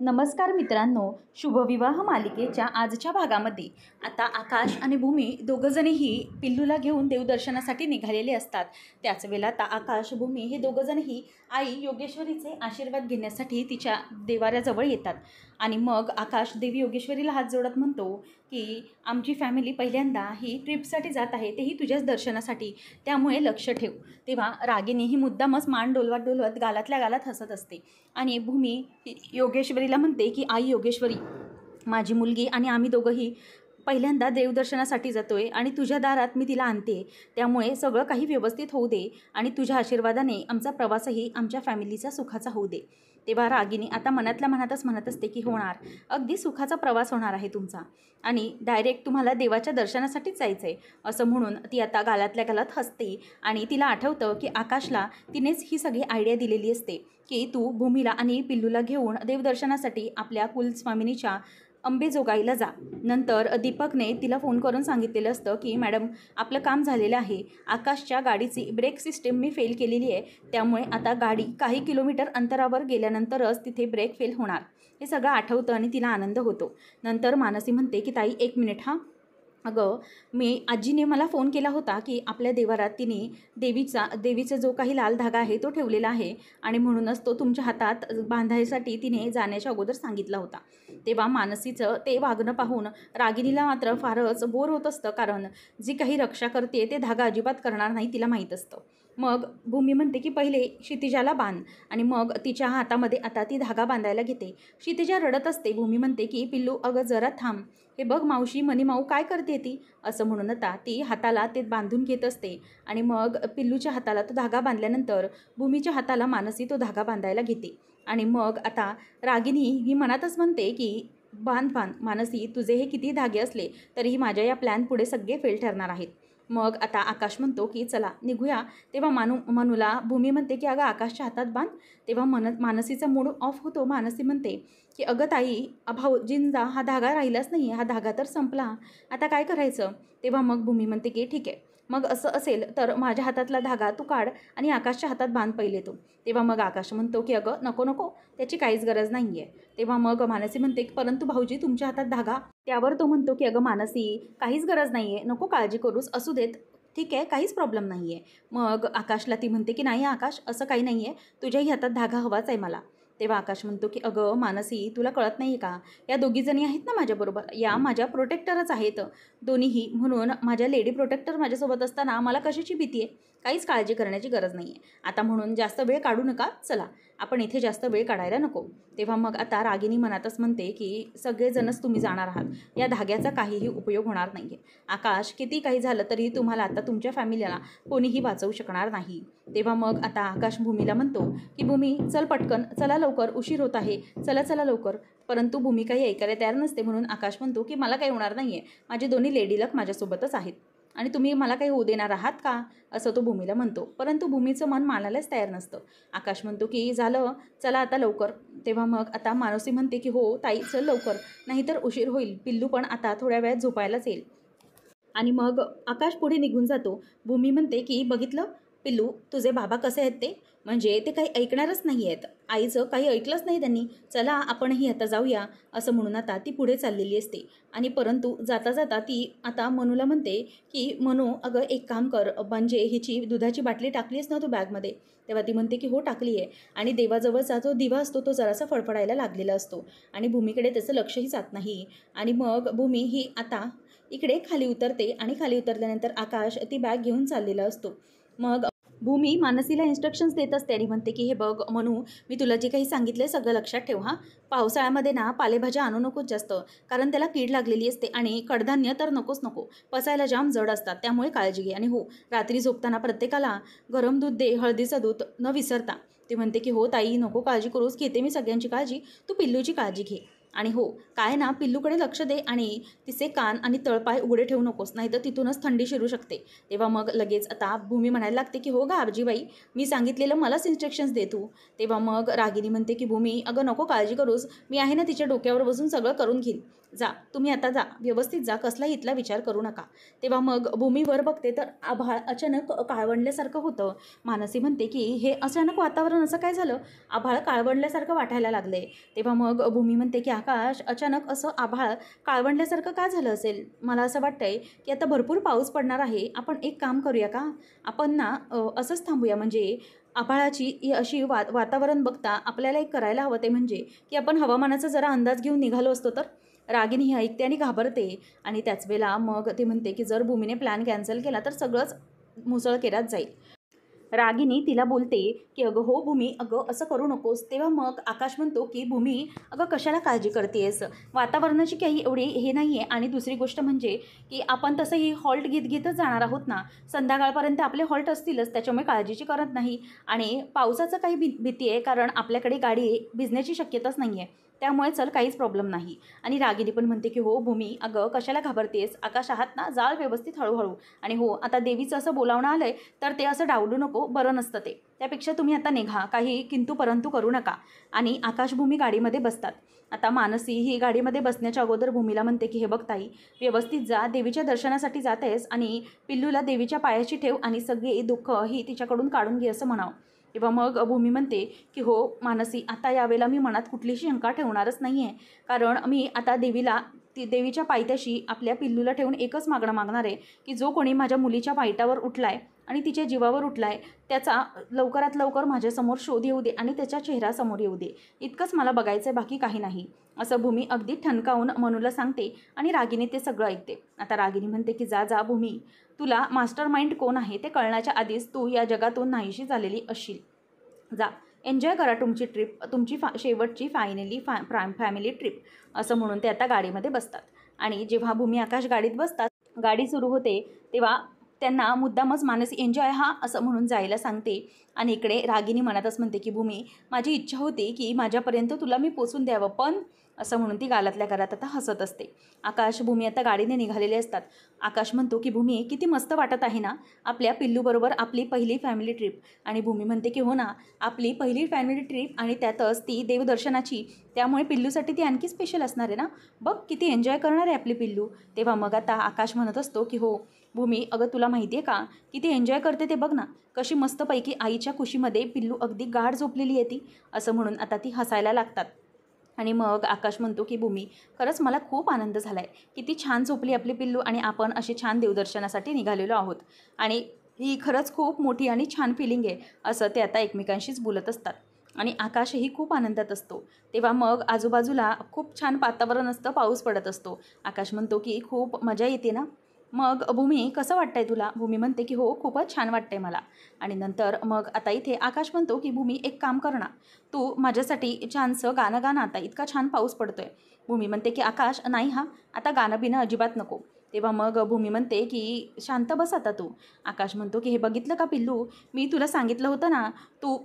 नमस्कार मित्रांनो, शुभविवाह मालिकेच्या आजच्या भागामध्ये आता आकाश आणि भूमी दोघंजणही पिल्लूला घेऊन देवदर्शनासाठी निघालेले असतात। त्याच वेळेला आता आकाश भूमी हे दोघंजणही आई योगेश्वरीचे आशीर्वाद घेण्यासाठी तिच्या देवाऱ्याजवळ येतात। आणि मग आकाश देवी योगेश्वरीला हात जोडत म्हणतो की आमची फॅमिली पहिल्यांदा ही ट्रिपसाठी जात आहे, तेही तुझ्याच दर्शनासाठी, त्यामुळे लक्ष ठेव। तेव्हा रागिनी ही मुद्दामच मान डोलवत डोलवत गालातल्या गालात हसत असते आणि भूमी योगेश्वरीला म्हणते की आई योगेश्वरी, माझी मुलगी आणि आम्ही दोघंही पहिल्यांदा देवदर्शनासाठी जातोय आणि तुझ्या दारात मी तिला आणते, त्यामुळे सगळं काही व्यवस्थित होऊ दे आणि तुझ्या आशीर्वादाने आमचा प्रवासही आमच्या फॅमिलीचा सुखाचा होऊ दे। तेव्हा रागिनी आता मनातल्या मनातच म्हणत असते की होणार, अगदी सुखाचा प्रवास होणार आहे तुमचा आणि डायरेक्ट तुम्हाला देवाच्या दर्शनासाठीच जायचं आहे असं म्हणून ती आता गालातल्या गालात हसते। आणि तिला आठवतं की आकाशला तिनेच ही सगळी आयडिया दिलेली असते की तू भूमीला आणि पिल्लूला घेऊन देवदर्शनासाठी आपल्या कुलस्वामिनीच्या अंबेजोगाईला जा। नंतर दीपकने तिला फोन करून सांगितलेलं असतं की मॅडम, आपलं काम झालेलं आहे, आकाशच्या गाडीची ब्रेक सिस्टीम मी फेल केलेली आहे, त्यामुळे आता गाडी काही किलोमीटर अंतरावर गेल्यानंतरच तिथे ब्रेक फेल होणार। हे सगळं आठवतं आणि तिला आनंद होतो। नंतर मानसी म्हणते की ताई एक मिनिट हां, अगं आजीने मला फोन केला होता की आपल्या देवारात तिने देवीचा जो काही लाल धागा आहे तो ठेवलेला आहे आणि म्हणूनच तो तुमच्या हातात बांधायसाठी तिने जाण्याच्या अगोदर सांगितला होता। तेव्हा मानसीचं ते वागणं पाहून रागिनीला मात्र फारच बोर होत असतं, कारण जी काही रक्षा करते ते धागा अजिबात करणार नाही तिला माहीत असतं। मग भूमी म्हणते की पहिले क्षितिजाला बांध आणि मग तिच्या हातामध्ये आता ती धागा बांधायला घेते। क्षितिजा रडत असते। भूमी म्हणते की पिल्लू अगं जरा थांब, हे बघ मावशी, मनीमाऊ काय करते ती, असं म्हणून आता ती हाताला ते बांधून घेत असते आणि मग पिल्लूच्या हाताला तो धागा बांधल्यानंतर भूमीच्या हाताला मानसी तो धागा बांधायला घेते। आणि मग आता रागिनी ही मनातच म्हणते की बांध मानसी, तुझे हे किती धागे असले तरीही माझ्या या प्लॅन पुढे सगळे फेल ठरणार आहेत। मग आता आकाश म्हणतो की चला निघूया। तेव्हा मनूला भूमी म्हणते की अगं आकाशच्या हातात बांध। तेव्हा मानसीचा मूड ऑफ होतो। मानसी म्हणते की अगं ताई, भाऊजींचा हा धागा राहिलाच नाही, हा धागा तर संपला, आता काय करायचं। तेव्हा मग भूमी म्हणते की ठीक आहे, मग असं असेल तर माझ्या हातातला धागा तू काढ आणि आकाशच्या हातात बांध पहिले तो। तेव्हा मग आकाश म्हणतो की अगं नको नको, त्याची काहीच गरज नाही आहे। तेव्हा मग मानसी म्हणते की परंतु भाऊजी तुमच्या हातात धागा, त्यावर तो म्हणतो की अगं मानसी, काहीच गरज नाही आहे, नको काळजी करूस, असू देत, ठीक आहे, काहीच प्रॉब्लेम नाही आहे। मग आकाशला ती म्हणते की नाही आकाश, असं काही नाही आहे, तुझ्याही हातात धागा हवाच आहे मला। तेव्हा आकाश म्हणतो की अगं मानसी, तुला कळत नाही का, या दोघीजणी आहेत ना माझ्याबरोबर, या माझ्या प्रोटेक्टरच आहेत दोन्हीही, म्हणून माझ्या लेडी प्रोटेक्टर माझ्यासोबत असताना मला कशाची भीती आहे, काहीच काळजी करण्याची गरज नाही आहे। आता म्हणून जास्त वेळ काढू नका, चला आपण इथे जास्त वेळ काढायला नको। तेव्हा मग आता रागिनी मनातच म्हणते की सगळेजणच तुम्ही जाणार आहात, या धाग्याचा काहीही उपयोग होणार नाही आहे। आकाश, किती काही झालं तरी तुम्हाला आता तुमच्या फॅमिलीला कोणीही वाचवू शकणार नाही। तेव्हा मग आता आकाश भूमीला म्हणतो की भूमी चल पटकन, चला लवकर, उशीर होत आहे, चला चला लवकर। परंतु भूमी काही ऐकायला तयार नसते, म्हणून आकाश म्हणतो की मला काही होणार नाही आहे, माझे दोन्ही लेडी लक माझ्यासोबतच आहेत आणि तुम्ही मला काही होऊ देणार आहात का, असं तो भूमीला म्हणतो। परंतु भूमीचं मन मानायलाच तयार नसतं। आकाश म्हणतो की झालं, चला आता लवकर। तेव्हा मग आता मानसी म्हणते की हो ताई चल लवकर, नाहीतर उशीर होईल, पिल्लू पण आता थोड्या वेळात झोपायलाच येईल। आणि मग आकाश पुढे निघून जातो। भूमी म्हणते की बघितलं पिल्लू, तुझे बाबा कसे आहेत ते, म्हणजे ते काही ऐकणारच नाही आहेत, आईचं काही ऐकलंच नाही त्यांनी, चला आपणही आता जाऊया, असं म्हणून आता ती पुढे चाललेली असते। आणि परंतु जाता जाता ती आता मनूला म्हणते की मनू अगं एक काम कर, म्हणजे हिची दुधाची बाटली टाकलीस ना तू बॅगमध्ये। तेव्हा ती म्हणते की हो टाकली आहे। आणि देवाजवळचा जो दिवा असतो तो जरासा फडफडायला लागलेला असतो आणि भूमीकडे त्याचं लक्षही जात नाही। आणि मग भूमी ही आता इकडे खाली उतरते आणि खाली उतरल्यानंतर आकाश ती बॅग घेऊन चाललेला असतो। मग भूमी मानसीला इन्स्ट्रक्शन्स देत असते आणि म्हणते की हे बघ मनू, मी तुला जे काही सांगितलं सगळं लक्षात ठेव हां, पावसाळ्यामध्ये ना पालेभाज्या आणू नकोच जास्त, कारण त्याला कीड लागलेली असते आणि कडधान्य तर नकोच नको, पचायला जाम जड असतात, त्यामुळे काळजी घे। आणि हो, रात्री झोपताना प्रत्येकाला गरम दूध दे, हळदीचं दूध न विसरता। ती म्हणते की हो ताई नको काळजी करूस, घेते मी सगळ्यांची काळजी, तू पिल्लूची काळजी घे। आणि हो, काय ना पिल्लूकडे लक्ष दे आणि तिचे कान आणि तळपाय उघडे ठेवू नकोस, नाहीतर तिथूनच थंडी शिरू शकते. तेव्हा मग लगेच आता भूमी म्हणायला लागते की हो गं आजीबाई, मी सांगितलेलं मलाच इन्स्ट्रक्शन्स दे तू. तेव्हा मग रागिनी म्हणते की भूमी अगं नको काळजी करूस, मी आहे ना तिच्या डोक्यावर बसून सगळं करून घेईन. जा तुम्ही आता जा, व्यवस्थित जा, कसलाही इथला विचार करू नका. तेव्हा मग भूमी वर बघते तर आभाळ अचानक काळवंडल्यासारखं होतं. मानसी म्हणते की हे अचानक वातावरण असं काय झालं, आभाळ काळवंडल्यासारखं वाटायला लागले. तेव्हा मग भूमी म्हणते की आकाश अचानक असं आभाळ काळवंडल्यासारखं का झालं असेल, मला असं वाटतंय की आता भरपूर पाऊस पडणार आहे, आपण एक काम करूया का, आपण ना असंच थांबूया, म्हणजे आभाळाची ही अशी वातावरण बघता आपल्याला एक करायला हवं ते म्हणजे की आपण हवामानाचा जरा अंदाज घेऊन निघालो असतो तर. रागिनी ही ऐकते आणि घाबरते आणि त्याच वेळेला मग ती म्हणते की जर भूमीने प्लॅन कॅन्सल केला तर सगळंच मुसळकेरात जाईल. रागिनी तिला बोलते की अगं हो भूमी, अगं असं करू नकोस. तेव्हा मग आकाश म्हणतो की भूमी अगं कशाला काळजी करतेस, वातावरणाची काही एवढी हे नाही आहे, आणि दुसरी गोष्ट म्हणजे की आपण तसंही हॉल्ट घेत घेतच जाणार आहोत ना, संध्याकाळपर्यंत आपले हॉल्ट असतीलच, त्याच्यामुळे काळजीची करत नाही. आणि पावसाचं काही भीती आहे, कारण आपल्याकडे गाडी भिजण्याची शक्यताच नाही आहे, त्यामुळे चल काहीच प्रॉब्लेम नाही. आणि रागिनी पण म्हणते की हो भूमी अगं कशाला घाबरतेस, आकाश आहात ना, जाळ व्यवस्थित हळूहळू. आणि हो आता देवीचं असं बोलावणं आलं आहे तर ते असं डावलू नको, बरं नसतं ते, त्यापेक्षा तुम्ही आता निघा, काही किंतु परंतु करू नका. आणि आकाशभूमी गाडीमध्ये बसतात. आता मानसी ही गाडीमध्ये बसण्याच्या अगोदर भूमीला म्हणते की हे बघ ताई, व्यवस्थित जा, देवीच्या दर्शनासाठी जात आहेस आणि पिल्लूला देवीच्या पायाशी ठेव आणि सगळी दुःख ही तिच्याकडून काढून घे असं म्हणावं. तेव्हा मग भूमी म्हणते की हो मानसी, आता यावेळेला मी मनात कुठलीही शंका ठेवणारच नाही आहे, कारण मी आता देवीच्या पायथ्याशी आपल्या पिल्लूला ठेवून एकच मागणं मागणार आहे की जो कोणी माझ्या मुलीच्या वाईटावर उठलाय आणि तिच्या जीवावर उठलाय त्याचा लवकरात लवकर माझ्यासमोर शोध येऊ दे आणि त्याच्या चेहरा समोर येऊ दे, इतकंच मला बघायचं आहे, बाकी काही नाही, असं भूमी अगदी ठणकावून मनूला सांगते. आणि रागिनी ते सगळं ऐकते. आता रागिनी म्हणते की जा जा भूमी, तुला मास्टर माइंड कोण आहे ते कळण्याच्या आधीच तू या जगातून नाहीशी झालेली असशील. जा एन्जॉय करा तुमची ट्रिप, तुमची शेवटची फॅमिली ट्रिप, असं म्हणून ते आता गाडीमध्ये बसतात. आणि जेव्हा भूमी आकाश गाडीत बसतात, गाडी सुरू होते, तेव्हा त्यांना मुद्दामच मानसी एन्जॉय हा असं म्हणून जायला सांगते. आणि इकडे रागिनी मनातच म्हणते की भूमी माझी इच्छा होती की माझ्यापर्यंत तुला मी पोचून द्यावं, पण असं म्हणून ती गालातल्या घरात आता हसत असते. आकाश भूमी आता गाडीने निघालेले असतात. आकाश म्हणतो की भूमी किती मस्त वाटत आहे ना, आपल्या पिल्लूबरोबर आपली पहिली फॅमिली ट्रिप. आणि भूमी म्हणते की हो ना, आपली पहिली फॅमिली ट्रिप आणि त्यातच ती देवदर्शनाची, त्यामुळे पिल्लूसाठी ती आणखी स्पेशल असणार आहे ना, बघ किती एन्जॉय करणार आहे आपली पिल्लू. तेव्हा मग आता आकाश म्हणत असतो की हो भूमी, अगं तुला माहिती आहे का किती एन्जॉय करते ते, बघ ना कशी मस्तपैकी आईच्या खुशीमध्ये पिल्लू अगदी गाढ झोपलेली आहे ती, असं म्हणून आता ती हसायला लागतात. आणि मग आकाश म्हणतो की भूमी खरंच मला खूप आनंद झाला आहे, किती छान झोपली आपली पिल्लू आणि आपण असे छान देवदर्शनासाठी निघालेलो आहोत, आणि ही खरंच खूप मोठी आणि छान फिलिंग आहे, असं ते आता एकमेकांशीच बोलत असतात. आणि आकाशही खूप आनंदात असतो. तेव्हा मग आजूबाजूला खूप छान वातावरण असतं, पाऊस पडत असतो. आकाश म्हणतो की खूप मजा येते ना, मग भूमी कसं वाटतंय तुला. भूमी म्हणते की हो खूपच छान वाटतंय मला. आणि नंतर मग आता इथे आकाश म्हणतो की भूमी एक काम कर ना, तू माझ्यासाठी छानसं गाणं गा ना, आता इतका छान पाऊस पडतोय. भूमी म्हणते की आकाश नाही हां, आता गाणं बिणं अजिबात नको. तेव्हा मग भूमी म्हणते की शांत बस आता तू. आकाश म्हणतो की हे बघितलं का पिल्लू, मी तुला सांगितलं होतं ना, तू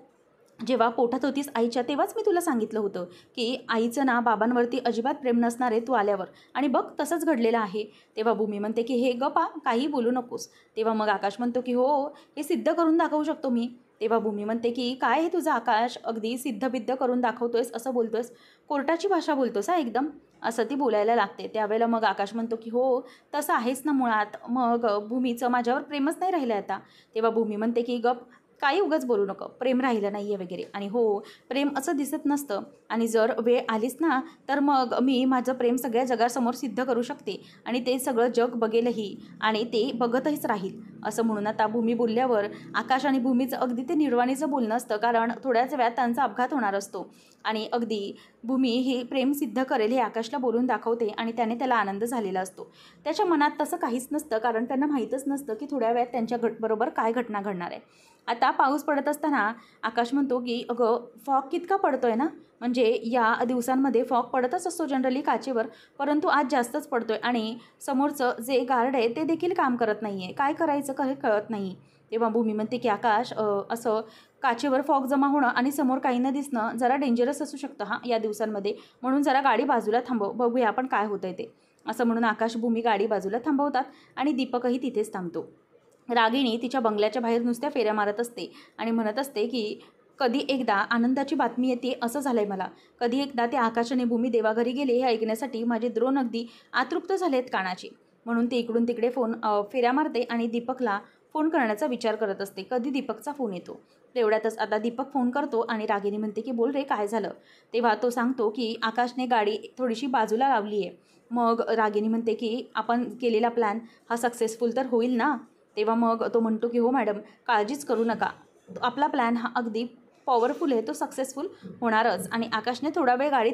जेव्हा पोटात होतीस आईच्या तेव्हाच मी तुला सांगितलं होतं की आईचं ना बाबांवरती अजिबात प्रेम नसणार आहे तू आल्यावर, आणि बघ तसंच घडलेलं आहे. तेव्हा भूमी म्हणते की हे गप्पा काही बोलू नकोस. तेव्हा मग आकाश म्हणतो की हो हे सिद्ध करून दाखवू शकतो मी. तेव्हा भूमी म्हणते की काय हे तुझं आकाश, अगदी सिद्धबिद्ध करून दाखवतोयस असं बोलतोयस, कोर्टाची भाषा बोलतोस हा एकदम, असं ती बोलायला लागते. त्यावेळेला मग आकाश म्हणतो की हो तसं आहेच ना मुळात, मग भूमीचं माझ्यावर प्रेमच नाही राहिलं आता. तेव्हा भूमी म्हणते की गप, काही उगाच बोलू नको, प्रेम राहिलं नाही आहे वगैरे. आणि हो प्रेम असं दिसत नसतं, आणि जर वेळ आलीच ना तर मग मी माझं प्रेम सगळ्या जगासमोर सिद्ध करू शकते, आणि ते सगळं जग बघेलही आणि ते बघतच राहील, असं म्हणून आता भूमी बोलल्यावर आकाश आणि भूमीचं अगदी ते निर्वाणीचं बोलणं असतं, कारण थोड्याच वेळात त्यांचा अपघात होणार असतो. आणि अगदी भूमी हे प्रेम सिद्ध करेल हे आकाशला बोलून दाखवते, आणि त्याने त्याला आनंद झालेला असतो. त्याच्या मनात तसं काहीच नसतं, कारण त्यांना माहीतच नसतं की थोड्या वेळात त्यांच्या बरोबर काय घटना घडणार आहे. आता पाऊस पडत असताना आकाश म्हणतो की अगं फॉग कितका पडतोय ना, म्हणजे या दिवसांमध्ये फॉग पडतच असतो जनरली काचेवर, परंतु आज जास्तच पडतोय आणि समोरचं जे गार्ड आहे ते देखील काम करत नाही आहे, काय करायचं काही कळत नाही. तेव्हा भूमी म्हणते की आकाश असं काचेवर फॉग जमा होणं आणि समोर काही न दिसणं जरा डेंजरस असू शकतं हां या दिवसांमध्ये, म्हणून जरा गाडी बाजूला थांबव, बघूया आपण काय होतंय ते, असं म्हणून आकाश भूमी गाडी बाजूला थांबवतात आणि दीपकही तिथेच थांबतो. रागिणी तिच्या बंगल्याच्या बाहेर नुसत्या फेऱ्या मारत असते आणि म्हणत असते की कधी एकदा आनंदाची बातमी येते असं झालंय मला, कधी एकदा ते आकाश आणि भूमी देवाघरी गेले हे ऐकण्यासाठी माझे द्रोण अगदी आतृप्त झालेत कानाचे. म्हणून ते इकडून तिकडे फेऱ्या मारते आणि दीपकला फोन करण्याचा विचार करत असते, कधी दीपकचा फोन येतो. तेवढ्यातच आता दीपक फोन करतो आणि रागिणी म्हणते की बोल रे काय झालं. तेव्हा तो सांगतो की आकाशने गाडी थोडीशी बाजूला लावली आहे. मग रागिणी म्हणते की आपण केलेला प्लॅन हा सक्सेसफुल तर होईल ना. तेव्हा मग तो म्हणतो की हो मॅडम, काळजीच करू नका, आपला प्लॅन हा अगदी पॉवरफुल आहे, तो सक्सेसफुल होणारच. आणि आकाशने थोडा वेळ गाडी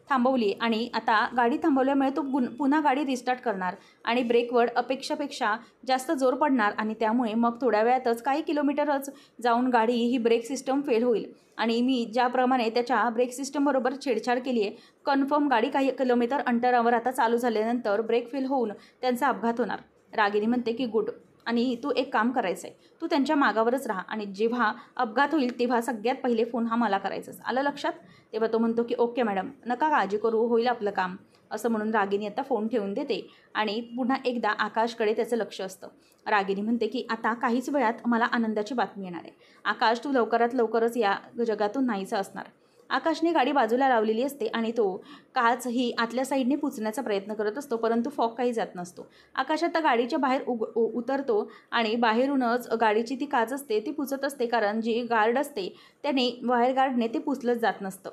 थांबवली आणि आता गाडी थांबवल्यामुळे तो पुन्हा गाडी रिस्टार्ट करणार आणि ब्रेकवर अपेक्षापेक्षा जास्त जोर पडणार आणि त्यामुळे मग थोड्या वेळातच काही किलोमीटरच जाऊन गाडी ही ब्रेक सिस्टम फेल होईल आणि मी ज्याप्रमाणे त्याच्या ब्रेक सिस्टमबरोबर छेडछाड केली आहे, कन्फर्म गाडी काही किलोमीटर अंतरावर आता चालू झाल्यानंतर ब्रेक फेल होऊन त्यांचा अपघात होणार. रागिणी म्हणते की गुड, आणि तू एक काम करायचं आहे, तू त्यांच्या मागावरच राहा आणि जेव्हा अपघात होईल तेव्हा सगळ्यात पहिले फोन हा मला करायचाच, आलं लक्षात. तेव्हा तो म्हणतो की ओके मॅडम, नका काळजी करू, होईल आपलं काम, असं म्हणून रागिणी आता फोन ठेवून देते आणि पुन्हा एकदा आकाशकडे त्याचं लक्ष असतं. रागिणी म्हणते की आता काहीच वेळात मला आनंदाची बातमी येणार आहे. आकाश, तू लवकरात लवकरच या जगातून नाहीचं असणार. आकाशने गाडी बाजूला लावलेली असते आणि तो काचही आतल्या साईडने पुचण्याचा प्रयत्न करत असतो, परंतु फॉग काही जात नसतो. आकाश आता गाडीच्या बाहेर उतरतो आणि बाहेरूनच गाडीची ती काच असते ती पुचत असते, कारण जी गार्ड असते त्याने वायर गार्डने ते पुचलंच जात नसतं.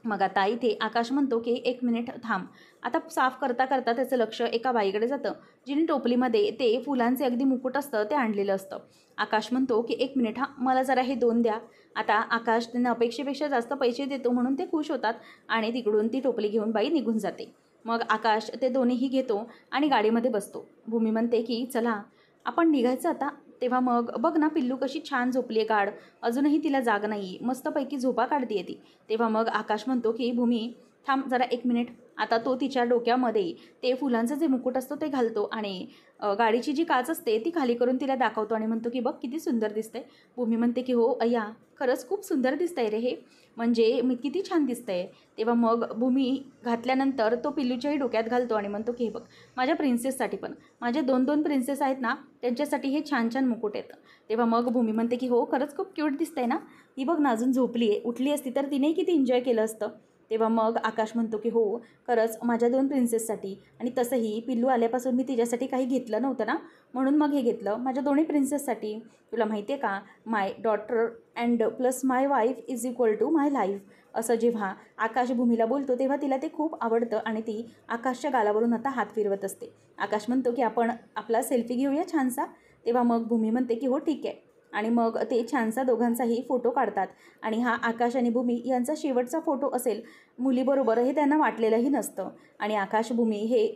मग आता इथे आकाश म्हणतो की 1 मिनिट थांब. आता साफ करता करता त्याचं लक्ष एका बाईकडे जातं, जिने टोपलीमध्ये ते फुलांचे अगदी मुकुट असतं ते आणलेलं असतं. आकाश म्हणतो की 1 मिनिट हां, मला जरा हे 2 द्या. आता आकाश त्यांना अपेक्षेपेक्षा जास्त पैसे देतो म्हणून ते खुश होतात आणि तिकडून ती टोपली घेऊन बाई निघून जाते. मग आकाश ते दोन्हीही घेतो आणि गाडीमध्ये बसतो. भूमी म्हणते की चला आपण निघायचं आता. तेव्हा मग बघ ना पिल्लू कशी छान झोपली आहे गाढ, अजूनही तिला जाग नाही, मस्तपैकी झोपा काढते ती. तेव्हा मग आकाश म्हणतो की भूमी थांब जरा 1 मिनिट. आता तो तिच्या डोक्यामध्ये ते फुलांचं जे मुकुट असतो ते घालतो आणि गाडीची जी काच असते ती खाली करून तिला दाखवतो आणि म्हणतो की बघ किती सुंदर दिसतंय. भूमी म्हणते की हो अय्या, खरंच खूप सुंदर दिसतंय रे हे, म्हणजे मी किती छान दिसतंय. तेव्हा मग भूमी घातल्यानंतर तो पिल्लूच्याही डोक्यात घालतो आणि म्हणतो की हे बघ माझ्या प्रिन्सेससाठी पण, माझे 2 प्रिन्सेस आहेत ना त्यांच्यासाठी हे छान छान मुकुट येतं. तेव्हा मग भूमी म्हणते की हो खरंच खूप क्यूट दिसतंय ना, ही बघ ना अजून झोपली आहे, उठली असती तर तिनेही किती एन्जॉय केलं असतं. तेव्हा मग आकाश म्हणतो की हो खरंच माझ्या 2 प्रिन्सेससाठी, आणि तसंही पिल्लू आल्यापासून मी तिच्यासाठी काही घेतलं नव्हतं ना, म्हणून मग हे घेतलं माझ्या दोन्ही प्रिन्सेससाठी. तुला माहिती आहे का, my daughter and plus my wife is equal to my life, असं जेव्हा आकाश भूमीला बोलतो तेव्हा तिला ते खूप आवडतं आणि ती आकाशच्या गालावरून आता हात फिरवत असते. आकाश म्हणतो की आपण आपला सेल्फी घेऊया छानसा. तेव्हा मग भूमी म्हणते की हो ठीक आहे, आणि मग ते छानसा दोघांचाही फोटो काढतात आणि हा आकाश आणि भूमी यांचा शेवटचा फोटो असेल मुलीबरोबर हे त्यांना वाटलेलंही नसतं. आणि आकाश भूमी हे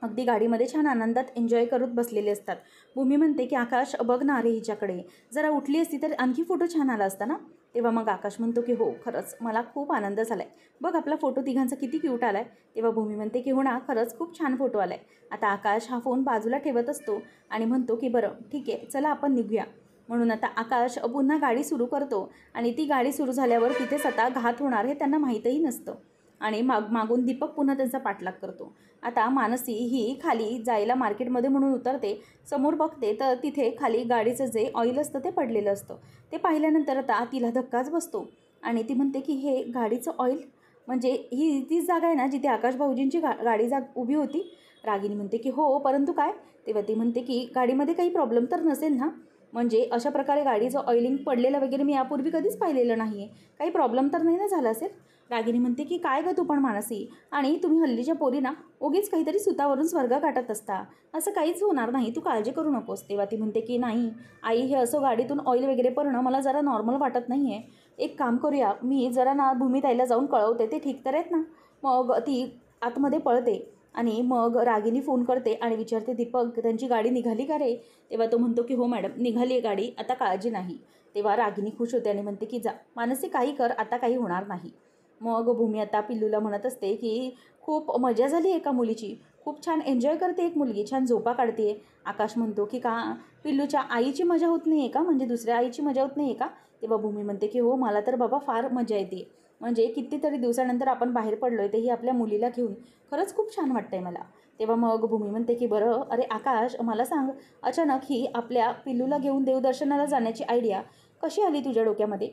अगदी गाडीमध्ये छान आनंदात एन्जॉय करत बसलेले असतात. भूमी म्हणते की आकाश बघ ना रे हिच्याकडे, जरा उठली असती तर आणखी फोटो छान आला असता ना. तेव्हा मग आकाश म्हणतो की हो खरंच मला खूप आनंद झाला आहे, बघ आपला फोटो तिघांचा किती क्यूट आला आहे. तेव्हा भूमी म्हणते की हो ना खरंच खूप छान फोटो आला आहे. आता आकाश हा फोन बाजूला ठेवत असतो आणि म्हणतो की बरं ठीक आहे चला आपण निघूया. म्हणून आता आकाश पुन्हा गाडी सुरू करतो आणि ती गाडी सुरू झाल्यावर तिथेच आता घात होणार हे त्यांना माहीतही नसतं आणि मागून दीपक पुन्हा त्यांचा पाठलाग करतो. आता मानसी ही खाली जायला मार्केटमध्ये म्हणून उतरते, समोर बघते तर तिथे खाली गाडीचं जे ऑइल असतं ते पडलेलं असतं. ते पाहिल्यानंतर आता तिला धक्काच बसतो आणि ती म्हणते की हे गाडीचं ऑइल, म्हणजे ही तीच जागा आहे ना जिथे आकाश भाऊजींची गाडी उभी होती. रागिनी म्हणते की हो परंतु काय. तेव्हा ती म्हणते की गाडीमध्ये काही प्रॉब्लेम तर नसेल ना, म्हणजे अशा प्रकारे गाडीचं ऑइलिंग पडलेलं वगैरे मी यापूर्वी कधीच पाहिलेलं नाही आहे, काही प्रॉब्लेम तर नाही ना झाला असेल. रागिनी म्हणते की काय गं तू पण मानसी, आणि तुम्ही हल्लीच्या पोरी ना उगीच काहीतरी सुतावरून स्वर्ग गाठत असता, असं काहीच होणार नाही, तू काळजी करू नकोस. तेव्हा ती म्हणते की नाही आई, हे असं गाडीतून ऑइल वगैरे पडणं मला जरा नॉर्मल वाटत नाही आहे. एक काम करूया, मी जरा ना भूमीताईला जाऊन कळवते, ते ठीक तर आहेत ना. मग ती आतमध्ये पळते आणि मग रागिनी फोन करते आणि विचारते दीपक त्यांची गाडी निघाली का रे. तेव्हा तो म्हणतो की हो मॅडम निघाली आहे गाडी, आता काळजी नाही. तेव्हा रागिनी खुश होते आणि म्हणते की जा मानसी काही कर, आता काही होणार नाही. मग भूमी आता पिल्लूला म्हणत असते की खूप मजा झाली एका मुलीची, खूप छान एन्जॉय करते एक मुलगी, छान झोपा काढते. आकाश म्हणतो की का पिल्लूच्या आईची मजा होत नाही आहे का, म्हणजे दुसऱ्या आईची मजा होत नाही आहे का? तेव्हा भूमी म्हणते की हो, मला तर बाबा फार मजा येते. म्हणजे कितीतरी दिवसानंतर आपण बाहेर पडलो आहे, तेही आपल्या मुलीला घेऊन. खरंच खूप छान वाटतं आहे मला. तेव्हा मग भूमी म्हणते की बरं, अरे आकाश, मला सांग, अचानक ही आपल्या पिल्लूला घेऊन देवदर्शनाला जाण्याची आयडिया कशी आली तुझ्या डोक्यामध्ये?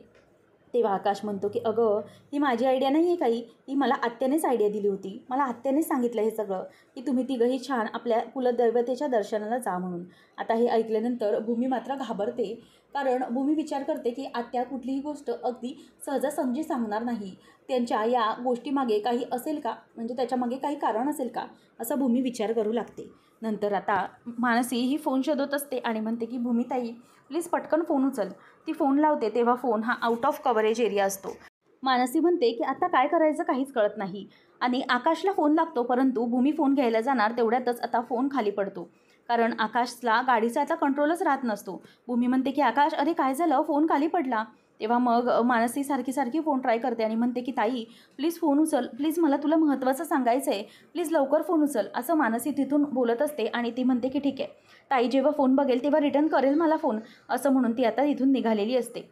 तेव्हा आकाश म्हणतो की अगं, ही माझी आयडिया नाही आहे काही, ही मला आत्यानेच आयडिया दिली होती. मला आत्यानेच सांगितलं हे सगळं, की तुम्ही तिघंही छान आपल्या कुलदैवतेच्या दर्शनाला जा म्हणून. आता हे ऐकल्यानंतर भूमी मात्र घाबरते, कारण भूमी विचार करते की आत्या कुठलीही गोष्ट अगदी सहजासहजी सांगणार नाही. त्यांच्या या गोष्टीमागे काही असेल का, म्हणजे त्याच्यामागे काही कारण असेल का, असा भूमी विचार करू लागते. नंतर आता मानसी ही फोन शोधत असते आणि म्हणते की भूमिताई, प्लीज पटकन फोन उचल. ती फोन लावते तेव्हा फोन हा आउट ऑफ कव्हरेज एरिया असतो. मानसी म्हणते की आता काय करायचं काहीच कळत नाही आणि आकाशला फोन लागतो, परंतु भूमी फोन घ्यायला जाणार तेवढ्यातच आता फोन खाली पडतो, कारण आकाशला गाडीचा आता कंट्रोलच राहत नसतो. भूमी म्हणते की आकाश, अरे काय झालं, फोन खाली पडला. तेव्हा मग मानसी सारखी सारखी फोन ट्राय करते आणि म्हणते की ताई, प्लीज फोन उचल, प्लीज मला तुला महत्त्वाचं सांगायचं आहे, प्लीज लवकर फोन उचल, असं मानसी तिथून बोलत असते. आणि ती म्हणते की ठीक आहे, ताई जेव्हा फोन बघेल तेव्हा रिटर्न करेल मला फोन, असं म्हणून ती आता इथून निघालेली असते.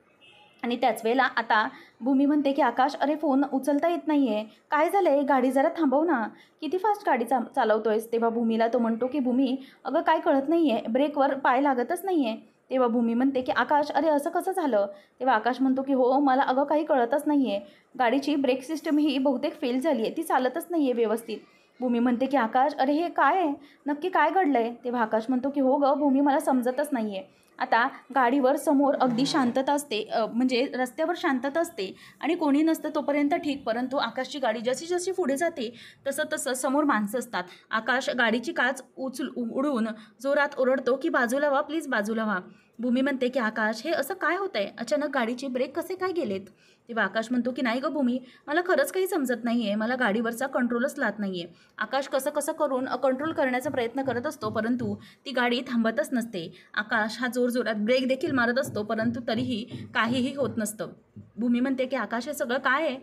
आणि त्याच वेळेला आता भूमी म्हणते की आकाश, अरे फोन उचलता येत नाही आहे, काय झालं आहे, गाडी जरा थांबव ना, किती फास्ट गाडी चालवतोयस. तेव्हा भूमीला तो म्हणतो की भूमी, अगं काय कळत नाही आहे, ब्रेकवर पाय लागतच नाही आहे. तेव्हा भूमी म्हणते की आकाश, अरे असं कसं झालं? तेव्हा आकाश म्हणतो की हो, मला अगं काही कळतच नाही आहे, गाडीची ब्रेक सिस्टम ही बहुतेक फेल झाली आहे, ती चालतच नाही आहे व्यवस्थित. भूमी म्हणते की आकाश, अरे हे काय आहे, नक्की काय घडलं आहे? तेव्हा आकाश म्हणतो की हो गं भूमी, मला समजतच नाही आहे. आता गाडीवर समोर अगदी शांतता असते, म्हणजे रस्त्यावर शांतता असते आणि कोणी नसतं तोपर्यंत ठीक, परंतु आकाशची गाडी जशी जशी पुढे जाते तसं तसं समोर माणसं असतात. आकाश गाडीची काच उडून जोरात ओरडतो की बाजूला व्हा, प्लीज बाजूला व्हा. भूमी म्हणते की आकाश, हे असं काय होतं आहे, अचानक गाडीचे ब्रेक कसे काय गेलेत? तेव्हा आकाश म्हणतो की नाही गं भूमी, मला खरंच काही समजत नाही आहे, मला गाडीवरचा कंट्रोलच लागत नाही आहे. आकाश कसं कसं करून कंट्रोल करण्याचा प्रयत्न करत असतो, परंतु ती गाडी थांबतच नसते. आकाश हा जोरजोरात ब्रेक देखील मारत असतो, परंतु तरीही काहीही होत नसतं. भूमी म्हणते की आकाश, हे सगळं काय आहे?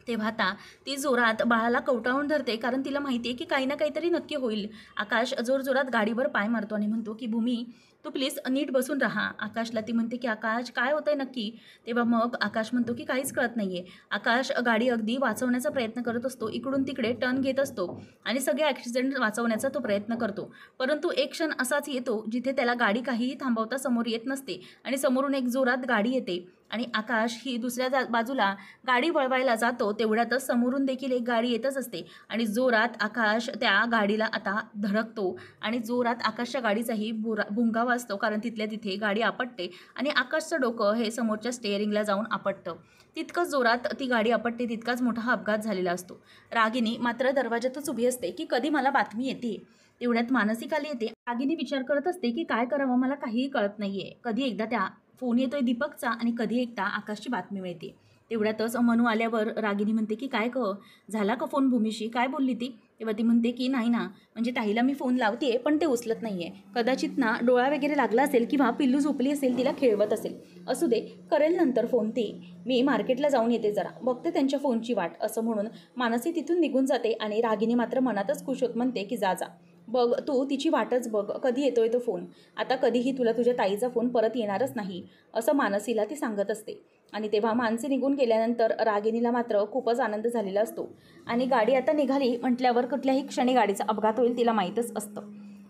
तेव्हा आता ती जोरात बाळाला कवटाळून धरते, कारण तिला माहिती आहे की काही ना काहीतरी नक्की होईल. आकाश जोरजोरात गाडीवर पाय मारतो आणि म्हणतो की भूमी, तू प्लीज नीट बसून राहा. आकाशला ती म्हणते की आकाश, काय होतंय नक्की? तेव्हा मग आकाश म्हणतो की काहीच कळत नाही आहे. आकाश गाडी अगदी वाचवण्याचा प्रयत्न करत असतो, इकडून तिकडे टर्न घेत असतो आणि सगळे ॲक्सिडेंट वाचवण्याचा तो प्रयत्न करतो. परंतु एक क्षण असाच येतो जिथे त्याला गाडी काहीही थांबवता समोर येत नसते आणि समोरून एक जोरात गाडी येते आणि आकाश ही दुसऱ्या बाजूला गाडी वळवायला जातो, तेवढ्यातच समोरून देखील एक गाडी येतच असते आणि जोरात आकाश त्या गाडीला आता धडकतो आणि जोरात आकाशच्या गाडीचाही भुंगा वाजतो, कारण तिथल्या तिथे गाडी आपटते आणि आकाशचं डोकं हे समोरच्या स्टेअरिंगला जाऊन आपटतं. तितकंच जोरात ती गाडी आपटते, तितकाच मोठा हा अपघात झालेला असतो. रागिनी मात्र दरवाजातच उभी असते की कधी मला बातमी येते. तेवढ्यात मानसी खाली येते. रागिनी विचार करत असते की काय करावं, मला काहीही कळत नाही आहे. कधी एकदा त्या फोन येतोय दीपकचा आणि कधी एकदा आकाशची बातमी मिळते. तेवढ्यातच मनू आल्यावर रागिनी म्हणते की काय झाला का फोन भूमीशी, काय बोलली ती? तेव्हा ती म्हणते की नाही ना, म्हणजे ताईला मी फोन लावते पण ते उचलत नाही आहे, कदाचित ना डोळा वगैरे लागला असेल किंवा पिल्लू झोपली असेल, तिला खेळवत असेल. असू दे, करेल नंतर फोन ती, मी मार्केटला जाऊन येते, जरा बघते त्यांच्या फोनची वाट, असं म्हणून मानसी तिथून निघून जाते. आणि रागिनी मात्र मनातच खुश होत म्हणते की जा जा, बघ तू तिची वाटच बघ, कधी येतोय तो फोन, आता कधीही तुला तुझ्या ताईचा फोन परत येणारच नाही, असं मानसीला ती सांगत असते. आणि तेव्हा मानसी निघून गेल्यानंतर रागिनीला मात्र खूपच आनंद झालेला असतो आणि गाडी आता निघाली म्हटल्यावर कुठल्याही क्षणी गाडीचा अपघात होईल तिला माहीतच असतं.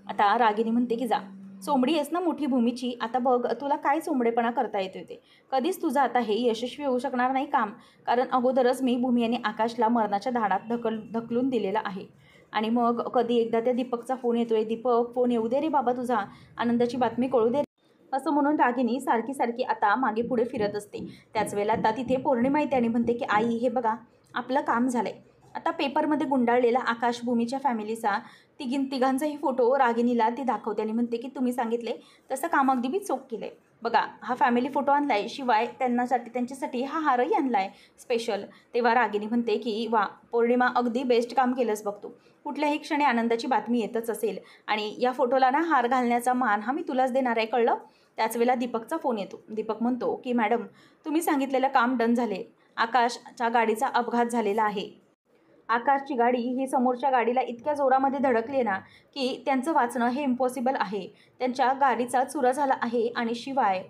आता रागिनी म्हणते की जा, चोंबडी आहेस ना मोठी भूमीची, आता बघ तुला काय चोंबडेपणा करता येतोय ते, कधीच तुझं आता हे यशस्वी होऊ शकणार नाही काम, कारण अगोदरच मी भूमी आणि आकाशला मरणाच्या धाडात ढकलून दिलेला आहे. आणि मग कधी एकदा त्या दीपकचा फोन येतोय, दीपक फोन येऊ दे रे बाबा तुझा, आनंदाची बातमी कळू दे, असं म्हणून रागिनी सारखी सारखी आता मागे पुढे फिरत असते. त्याच वेळेला आता तिथे पौर्णिमा येते आणि म्हणते की आई हे बघा, आपलं काम झालंय. आता पेपरमध्ये गुंडाळलेला आकाश भूमीच्या फॅमिलीचा तिघांचाही फोटो रागिनीला ती दाखवते आणि म्हणते की तुम्ही सांगितले तसं काम अगदी मी चोख केलंय. बघा हा फॅमिली फोटो आणलाय, शिवाय त्यांच्यासाठी हा हारही आणलाय स्पेशल. तेव्हा रागिनी म्हणते की वा पौर्णिमा, अगदी बेस्ट काम केलंस बघ तू, कुठल्याही क्षणी आनंदाची बातमी येतच असेल आणि या फोटोला ना हार घालण्याचा मान हा मी तुलाच देणार आहे, कळलं? त्याच वेळेला दीपकचा फोन येतो. दीपक म्हणतो की मॅडम तुम्ही सांगितलेलं काम डन झाले, आकाशच्या गाडीचा अपघात झालेला आहे. आकाशची गाडी ही समोरच्या गाडीला इतक्या जोरामध्ये धडकली ना की त्यांचं वाचणं हे इम्पॉसिबल आहे. त्यांच्या गाडीचा चुरा झाला आहे आणि शिवाय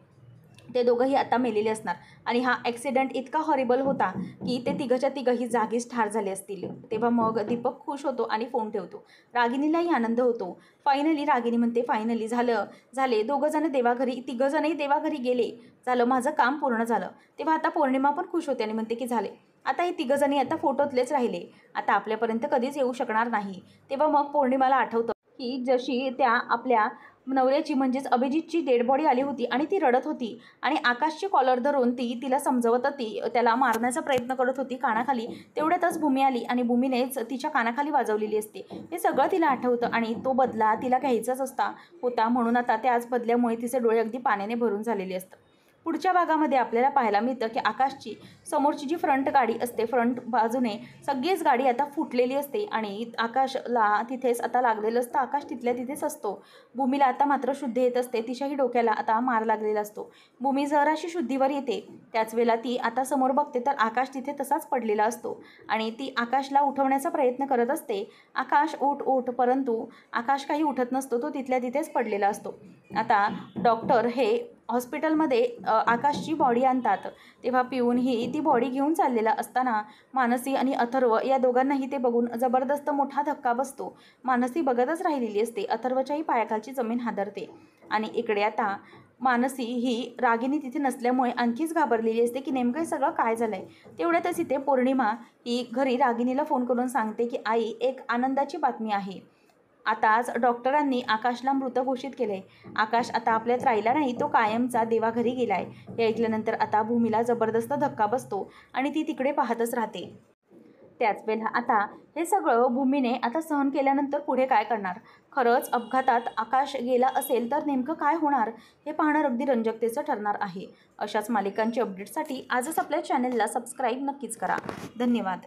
ते दोघंही आता मेलेले असणार. आणि हा ॲक्सिडेंट इतका हॉरिबल होता की ते तिघंच्या तिघंही जागीच ठार झाले असतील. तेव्हा मग दीपक खुश होतो आणि फोन ठेवतो. रागिनीलाही आनंद होतो. फायनली रागिनी म्हणते, फायनली झाले तिघंजणही देवाघरी गेले, झालं, माझं काम पूर्ण झालं. तेव्हा आता पौर्णिमा पण खुश होते आणि म्हणते की झाले, आता हे तिघंजणी आता फोटोतलेच राहिले, आता आपल्यापर्यंत कधीच येऊ शकणार नाही. तेव्हा मग पौर्णिमाला आठवतं की जशी त्या आपल्या नवऱ्याची म्हणजेच अभिजितची डेड बॉडी आली होती आणि ती रडत होती आणि आकाशची कॉलर धरून तिला समजवत होती, त्याला मारण्याचा प्रयत्न करत होती कानाखाली. तेवढ्यातच भूमी आली आणि भूमीनेच तिच्या कानाखाली वाजवलेली असते. हे सगळं तिला आठवतं आणि तो बदला तिला घ्यायचाच होता म्हणून आता त्याच बदल्यामुळे तिचे डोळे अगदी पाण्याने भरून झालेले असतात. पुढच्या भागामध्ये आपल्याला पाहायला मिळतं की आकाशची समोरची जी फ्रंट गाडी असते, फ्रंट बाजूने सगळीच गाडी आता फुटलेली असते आणि आकाशला तिथेच आता लागलेलं असतं. आकाश तिथल्या तिथेच असतो. भूमीला आता मात्र शुद्धी येत असते. तिच्याही डोक्याला आता मार लागलेला असतो. भूमी जराशी शुद्धीवर येते. त्याच वेळेला ती आता समोर बघते तर आकाश तिथे तसाच पडलेला असतो आणि ती आकाशला उठवण्याचा प्रयत्न करत असते. आकाश उठ, परंतु आकाश काही उठत नसतो. तो तिथल्या तिथेच पडलेला असतो. आता डॉक्टर हे हॉस्पिटलमध्ये आकाशची बॉडी आणतात. तेव्हा पिऊनही ती बॉडी घेऊन चाललेला असताना मानसी आणि अथर्व या दोघांनाही ते बघून जबरदस्त मोठा धक्का बसतो. मानसी बघतच राहिलेली असते. अथर्वच्याही पायाखालची जमीन हादरते आणि इकडे आता मानसी ही रागिनी तिथे नसल्यामुळे आणखीच घाबरलेली असते की नेमकं हे सगळं काय झालं आहे. तेवढ्यातच इथे पौर्णिमा ही घरी रागिनीला फोन करून सांगते की आई, एक आनंदाची बातमी आहे. आताच डॉक्टरांनी आकाशला मृत घोषित केले. आकाश आता आपल्यात राहिला नाही, तो कायमचा देवाघरी गेलाय. हे ऐकल्यानंतर आता भूमीला जबरदस्त धक्का बसतो आणि ती तिकडे पाहतच राहते. त्याच वेळेला आता हे सगळं भूमीने आता सहन केल्यानंतर पुढे काय करणार? खरंच अपघातात आकाश गेला असेल तर नेमकं काय होणार हे पाहणं अगदी रंजकतेचं ठरणार आहे. अशाच मालिकांची अपडेटसाठी आजच आपल्या चॅनेलला सबस्क्राईब नक्कीच करा. धन्यवाद.